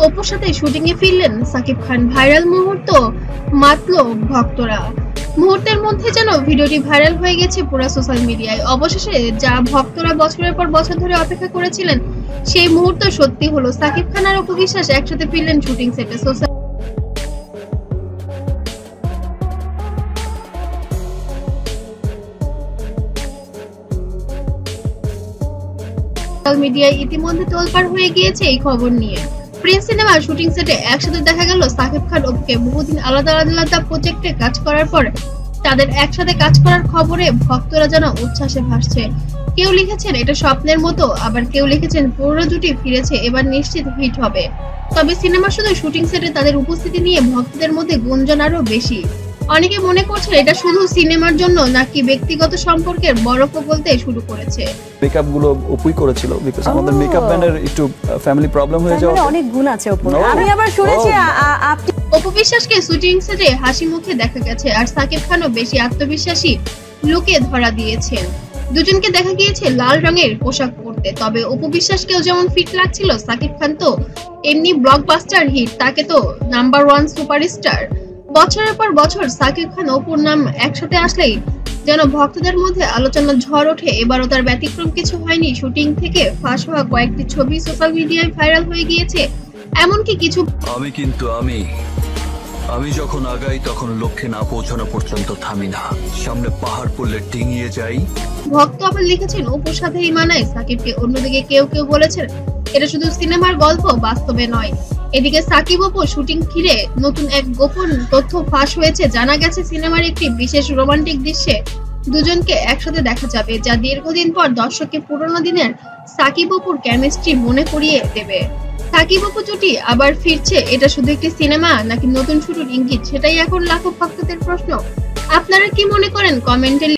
অপুর সাথে শুটিং এ ফিরলেন সাকিব খান। ভাইরাল মুহূর্ত মাতলো ভক্তরা। মুহূর্তের মধ্যে যেন ভিডিওটি ভাইরাল হয়ে গেছে পুরো সোশ্যাল মিডিয়ায়। অবশেষে যা ভক্তরা বছরের পর বছর ধরে অপেক্ষা করেছিলেন সেই মুহূর্ত সত্যি হলো। সাকিব খান আর অপু বিশ্বাস একসাথে ফিরলেন শুটিং সেটে। সোশ্যাল মিডিয়ায় ইতিমধ্যে তোলপাড় হয়ে গিয়েছে এই খবর নিয়ে। প্রিন্স সিনেমার শুটিং সেটে একসাথে দেখা গেল সাকিব খান অপুকে। বহুদিন আলাদা আলাদা প্রজেক্টে কাজ করার পর তাদের একসাথে কাজ করার খবরে ভক্তরা যেন উচ্ছ্বাসে ভাসছে। কেউ লিখেছেন এটা স্বপ্নের মতো, আবার কেউ লিখেছেন পুরো জুটি ফিরেছে, এবার নিশ্চিত হিট হবে। তবে সিনেমার শুধু শুটিং সেটে তাদের উপস্থিতি নিয়ে ভক্তদের মধ্যে গুঞ্জন আরো বেশি। অনেকে মনে করছেন এটা শুধু সিনেমার জন্য নাকি ব্যক্তিগত সম্পর্কের বরফ বলতে শুরু করেছে। মেকআপ গুলো অপুই করেছিল, বিকজ আমাদের মেকআপ ব্যান্ডের একটু ফ্যামিলি প্রবলেম হয়ে যাওয়া, অনেক গুণ আছে অপুর। আমি আবার শুনেছি আপনি অপু বিশ্বাসকে শুটিং সেটে হাসি মুখে দেখা গেছে, আর সাকিব খানও বেশি আত্মবিশ্বাসী লুকে ধরা দিয়েছেন। দুজনকে দেখা গিয়েছে লাল রঙের পোশাক পরতে। তবে অপু বিশ্বাসকেও যেমন ফিট লাগছিল, সাকিব খান তো এমনি ব্লকবাস্টার হিট, তাকে তো নাম্বার 1 সুপারস্টার। বছরের পর বছর সাকিব খান অপুর নাম একসাথে আসলেই যেন ভক্তদের মধ্যে আলোচনার ঝড় ওঠে। এবারও তার ব্যতিক্রম কিছু হয়নি। শুটিং থেকে ফাঁস হওয়া কয়েকটি ছবি সোশ্যাল মিডিয়ায় ভাইরাল হয়ে গিয়েছে। এমনকি কিছু আমি যখন আগাই তখন লক্ষ্যে না পৌঁছানো পর্যন্ত থামি না, সামনে পাহাড় পড়লে ডিঙিয়ে যাই। ভক্ত আবার লিখেছেন অপুর সাথেই মানায় সাকিবকে। অন্যদিকে কেউ কেউ বলেছেন এটা শুধু সিনেমার গল্প, বাস্তবে নয়। এদিকে সাকিব অপু শুটিং ঘিরে নতুন এক গোপন তথ্য ফাঁস হয়েছে। জানা গেছে সিনেমার একটি বিশেষ রোমান্টিক দৃশ্যে দুজনকে একসাথে দেখা যাবে, যা দীর্ঘদিন পর দর্শককে পুরোনো দিনের সাকিব অপুর কেমিস্ট্রি মনে করিয়ে দেবে। সাকিব অপু জুটি আবার ফিরছে, এটা শুধু একটি সিনেমা নাকি নতুন শুরুর ইঙ্গিত, সেটাই এখন লাখো ভক্তদের প্রশ্ন। আপনারা কি মনে করেন কমেন্টে